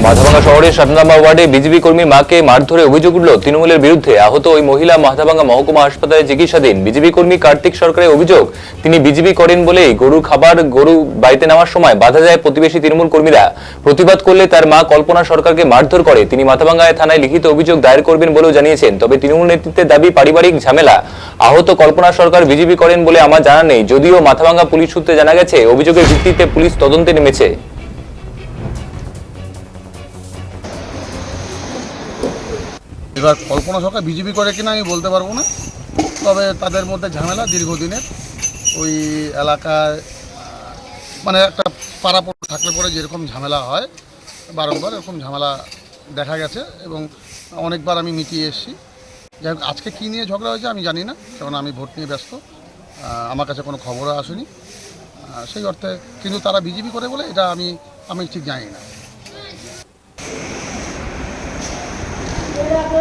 মাথাভাঙ্গা শহরের ৭ নম্বর ওয়ার্ডে বিজেপি কর্মীর মাকে মারধরে অভিযোগ উঠল তৃণমূলের বিরুদ্ধে। আহত ওই মহিলা মাথাভাঙ্গা মহকুমা হাসপাতালে চিকিৎসাধীন। বিজেপি কর্মী কার্তিক সরকারের অভিযোগ, তিনি বিজেপি করেন বলেই গরু বাড়িতে নেওয়ার সময় বাধা যায় প্রতিবেশী তৃণমূল কর্মীরা। প্রতিবাদ করলে তার মা কল্পনা সরকারকে মারধর করে। তিনি মাথাভাঙ্গা থানায় লিখিত অভিযোগ দায়ের করবেন বলেও জানিয়েছেন। তবে তৃণমূল নেতৃত্বের দাবি পারিবারিক ঝামেলা। আহত কল্পনা সরকার বিজেপি করেন বলে আমার জানা নেই। যদিও মাথাভাঙ্গা পুলিশ সূত্রে জানা গেছে, অভিযোগের ভিত্তিতে পুলিশ তদন্তে নেমেছে। এবার কল্পনা সরকার বিজেপি করে কিনা আমি বলতে পারবো না, তবে তাদের মধ্যে ঝামেলা দীর্ঘদিনের। ওই এলাকায় মানে একটা পাড়াপড় থাকলে পরে যেরকম ঝামেলা হয়, বারংবার এরকম ঝামেলা দেখা গেছে এবং অনেকবার আমি মিটিয়ে এসেছি। যাই হোক, আজকে কী নিয়ে ঝগড়া হয়েছে আমি জানি না, কারণ আমি ভোট নিয়ে ব্যস্ত, আমার কাছে কোনো খবরও আসেনি সেই অর্থে। কিন্তু তারা বিজেপি করে বলে এটা আমি ঠিক জানি না। রাধা